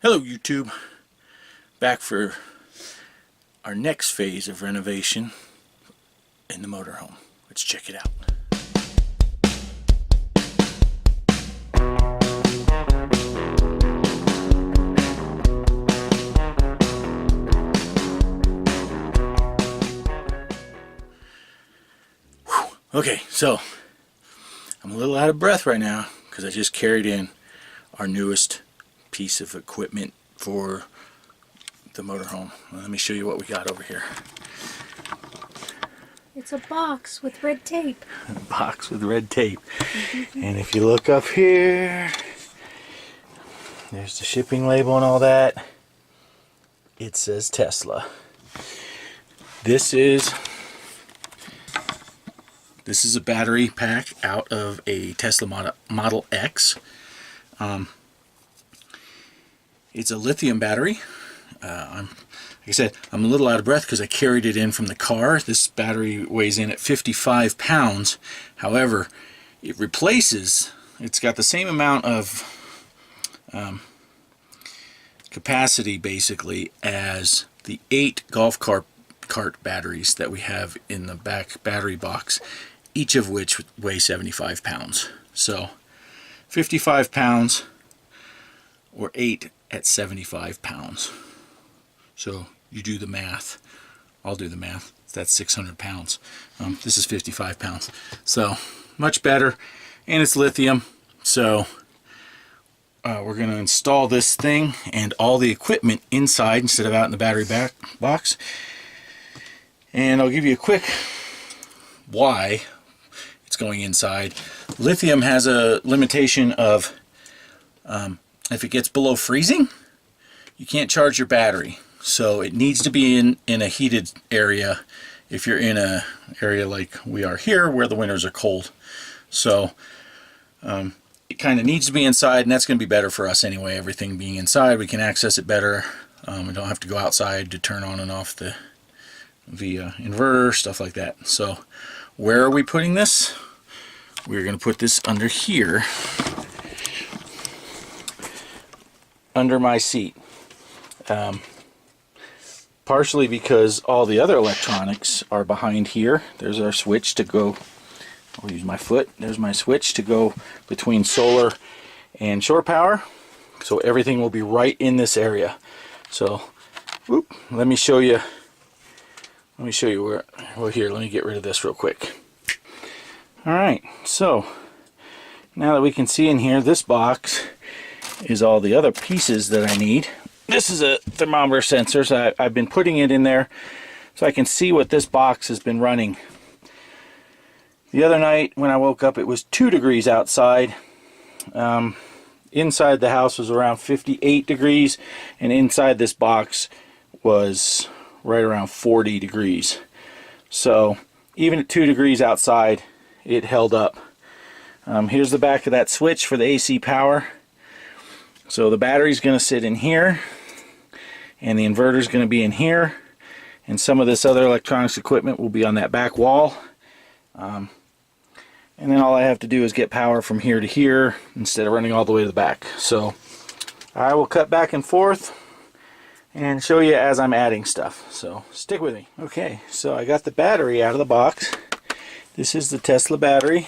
Hello YouTube, back for our next phase of renovation in the motorhome. Let's check it out. Okay, so I'm a little out of breath right now because I just carried in our newest piece of equipment for the motorhome. Let me show you what we got over here. It's a box with red tape. A box with red tape. And if you look up here, there's the shipping label and all that. It says Tesla. This is a battery pack out of a Tesla Model X. It's a lithium battery. Like I said, I'm a little out of breath because I carried it in from the car. This battery weighs in at 55 pounds. However, it's got the same amount of capacity basically as the 8 golf cart batteries that we have in the back battery box, each of which weigh 75 pounds. So 55 pounds or 8 at 75 pounds. So you do the math. I'll do the math. That's 600 pounds. This is 55 pounds. So much better. And it's lithium. So we're going to install this thing and all the equipment inside instead of out in the battery box. And I'll give you a quick why it's going inside. Lithium has a limitation of if it gets below freezing, you can't charge your battery. So it needs to be in a heated area if you're in an area like we are here where the winters are cold. So it kind of needs to be inside, and that's going to be better for us anyway. Everything being inside, we can access it better. We don't have to go outside to turn on and off the inverter, stuff like that. So where are we putting this? We're going to put this under here, under my seat. Partially because all the other electronics are behind here. There's our switch to go, I'll use my foot, there's my switch to go between solar and shore power. So everything will be right in this area. So, whoop, let me show you where we're here. Let me get rid of this real quick. Alright, so now that we can see in here, this box is all the other pieces that I need. This is a thermometer sensor, so I've been putting it in there so I can see what this box has been running. The other night when I woke up, it was 2 degrees outside. Inside the house was around 58 degrees, and inside this box was right around 40 degrees. So even at 2 degrees outside, it held up. Here's the back of that switch for the AC power. So the battery's going to sit in here, and the inverter's going to be in here, and some of this other electronics equipment will be on that back wall. And then all I have to do is get power from here to here instead of running all the way to the back. So I will cut back and forth and show you as I'm adding stuff. So stick with me. Okay, so I got the battery out of the box. This is the Tesla battery,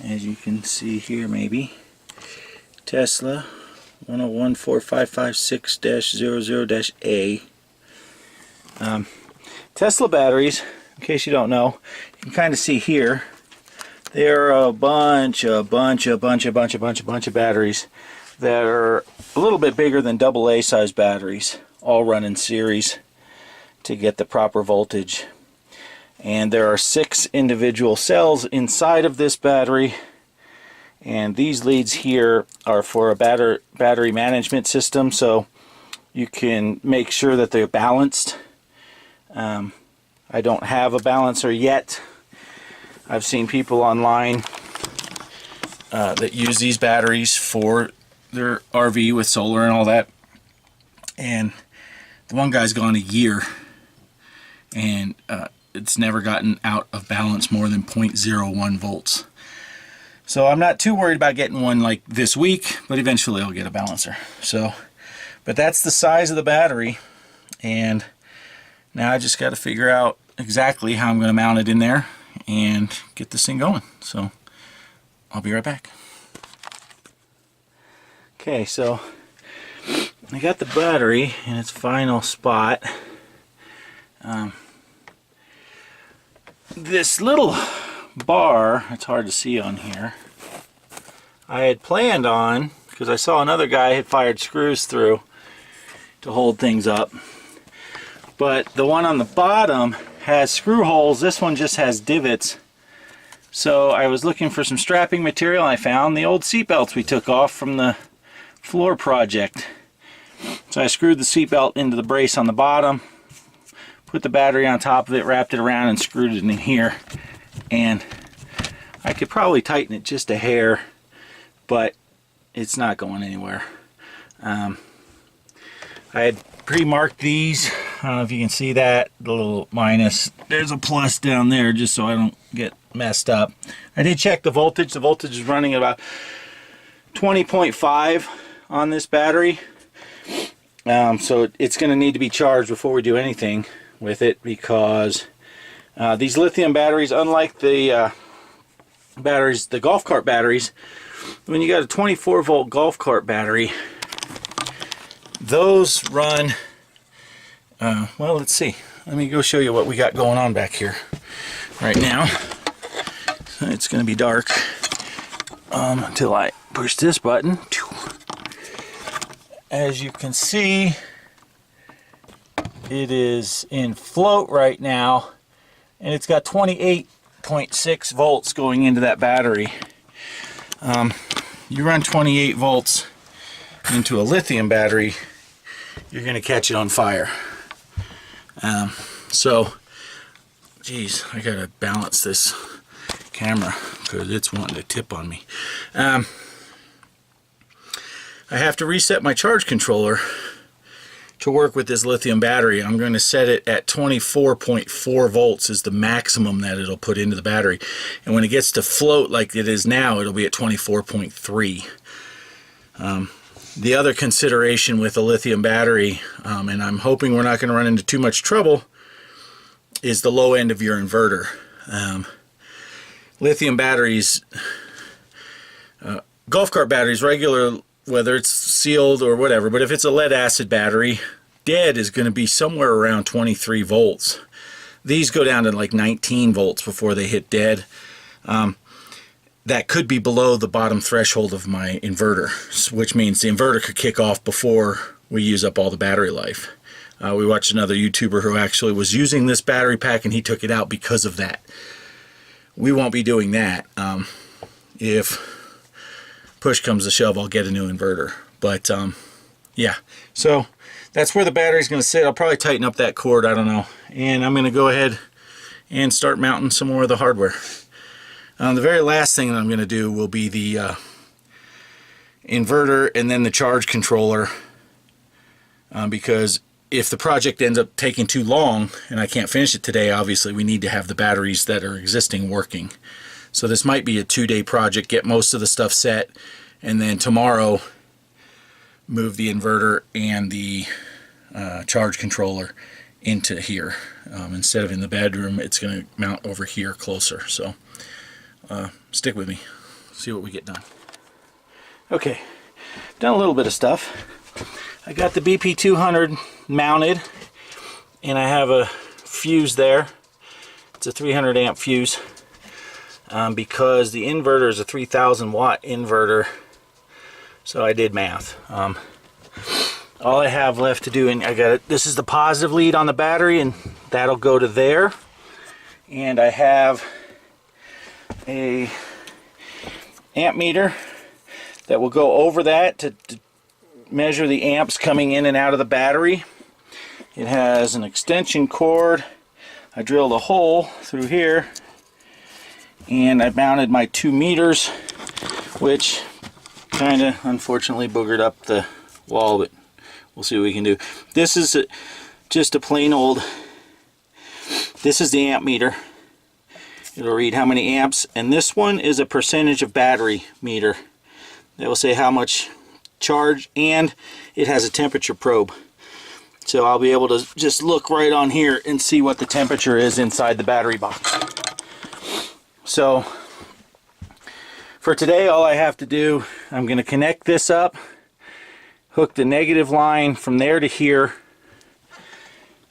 as you can see here maybe. Tesla 1014556-00-A. Tesla batteries, in case you don't know, you can kind of see here, there are a bunch of batteries that are a little bit bigger than AA size batteries, all run in series to get the proper voltage. And there are 6 individual cells inside of this battery. And these leads here are for a battery management system, so you can make sure that they're balanced. I don't have a balancer yet. I've seen people online that use these batteries for their RV with solar and all that. And the one guy's gone a year, and it's never gotten out of balance more than 0.01 volts. So I'm not too worried about getting one like this week, but eventually I'll get a balancer. So But that's the size of the battery, and now I just got to figure out exactly how I'm going to mount it in there and get this thing going. So I'll be right back. Okay, so I got the battery in its final spot. This little bar, it's hard to see on here, I had planned on, because I saw another guy had fired screws through to hold things up, but the one on the bottom has screw holes. This one just has divots. So I was looking for some strapping material, and I found the old seat belts we took off from the floor project. So I screwed the seat belt into the brace on the bottom, put the battery on top of it, wrapped it around, and screwed it in here. And I could probably tighten it just a hair, but it's not going anywhere. I had pre-marked these. I don't know if you can see that, the little minus. There's a plus down there just so I don't get messed up. I did check the voltage. The voltage is running at about 20.5 on this battery. So it's going to need to be charged before we do anything with it, because these lithium batteries, unlike the batteries, the golf cart batteries, when you got a 24 volt golf cart battery, those run, well, let's see. Let me go show you what we got going on back here right now. So it's going to be dark until I push this button. As you can see, it is in float right now, and it's got 28.6 volts going into that battery. You run 28 volts into a lithium battery, you're going to catch it on fire. So, geez, I got to balance this camera because it's wanting to tip on me. I have to reset my charge controller to work with this lithium battery. I'm going to set it at 24.4 volts is the maximum that it'll put into the battery. And when it gets to float like it is now, it'll be at 24.3. The other consideration with a lithium battery, and I'm hoping we're not going to run into too much trouble, is the low end of your inverter. Lithium batteries, golf cart batteries, regular, whether it's sealed or whatever, but if it's a lead acid battery, dead is going to be somewhere around 23 volts. These go down to like 19 volts before they hit dead. That could be below the bottom threshold of my inverter, which means the inverter could kick off before we use up all the battery life. We watched another YouTuber who actually was using this battery pack and he took it out because of that. We won't be doing that. If push comes to shove, I'll get a new inverter. But yeah, so that's where the battery's going to sit. I'll probably tighten up that cord, I don't know. And I'm going to go ahead and start mounting some more of the hardware. The very last thing that I'm going to do will be the inverter and then the charge controller, because if the project ends up taking too long and I can't finish it today, obviously we need to have the batteries that are existing working. So this might be a 2-day project, get most of the stuff set, and then tomorrow move the inverter and the charge controller into here. Instead of in the bedroom, it's going to mount over here closer. So stick with me, see what we get done. Okay, done a little bit of stuff. I got the BP200 mounted, and I have a fuse there. It's a 300 amp fuse, because the inverter is a 3000 watt inverter, so I did math. All I have left to do, and I got it, this is the positive lead on the battery, and that'll go to there. And I have a amp meter that will go over that to measure the amps coming in and out of the battery. It has an extension cord. I drilled a hole through here, and I mounted my 2 meters, which kind of unfortunately boogered up the wall, but we'll see what we can do. This is just a plain old, this is the amp meter. It'll read how many amps, and this one is a percentage of battery meter. It will say how much charge, and it has a temperature probe. So I'll be able to just look right on here and see what the temperature is inside the battery box. So for today, all I have to do, I'm going to connect this up, hook the negative line from there to here,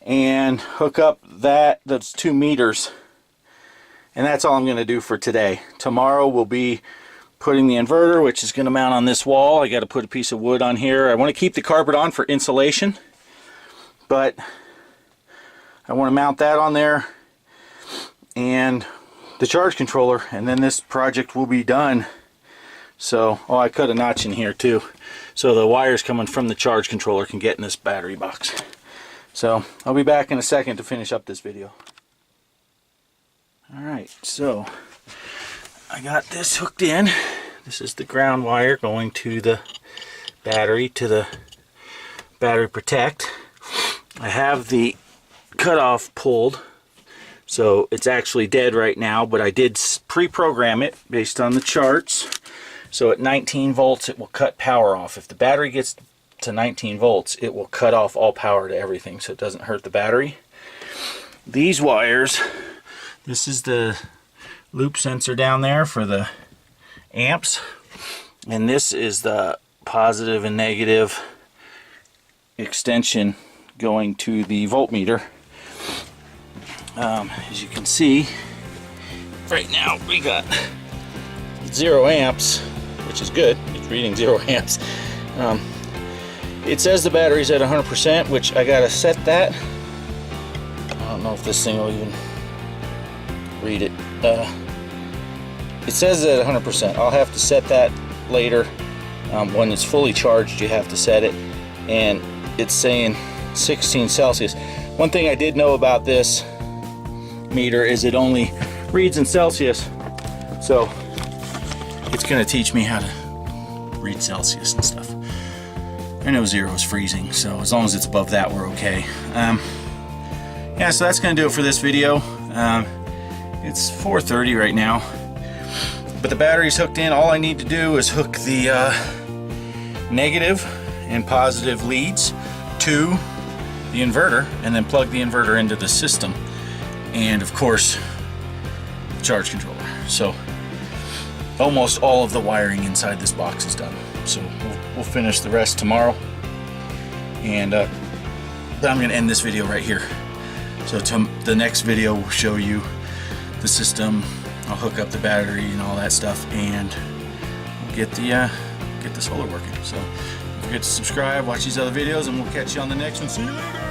and hook up that's 2 meters. And that's all I'm going to do for today. Tomorrow will be putting the inverter, which is going to mount on this wall. I got to put a piece of wood on here. I want to keep the carpet on for insulation, but I want to mount that on there and the charge controller, and then this project will be done. So, oh, I cut a notch in here too, so the wires coming from the charge controller can get in this battery box. So I'll be back in a second to finish up this video. Alright, so I got this hooked in. This is the ground wire going to the battery protect. I have the cutoff pulled, so it's actually dead right now, but I did pre-program it based on the charts. So at 19 volts it will cut power off. If the battery gets to 19 volts, it will cut off all power to everything, so it doesn't hurt the battery. These wires, this is the loop sensor down there for the amps, and this is the positive and negative extension going to the voltmeter. As you can see, right now we got 0 amps, which is good. It's reading 0 amps. It says the battery's at 100%, which I gotta set that. I don't know if this thing will even read it. It says at 100%. I'll have to set that later. When it's fully charged, you have to set it, and it's saying 16 Celsius. One thing I did know about this meter is it only reads in Celsius, so it's going to teach me how to read Celsius and stuff. I know 0 is freezing, so as long as it's above that, we're okay. Yeah, so that's going to do it for this video. It's 4:30 right now, but the battery's hooked in. All I need to do is hook the negative and positive leads to the inverter, and then plug the inverter into the system, and of course the charge controller. So almost all of the wiring inside this box is done, so we'll finish the rest tomorrow, and I'm going to end this video right here. So the next video will show you the system. I'll hook up the battery and all that stuff, and we'll get the solar working. So don't forget to subscribe, watch these other videos, and we'll catch you on the next one. See you later.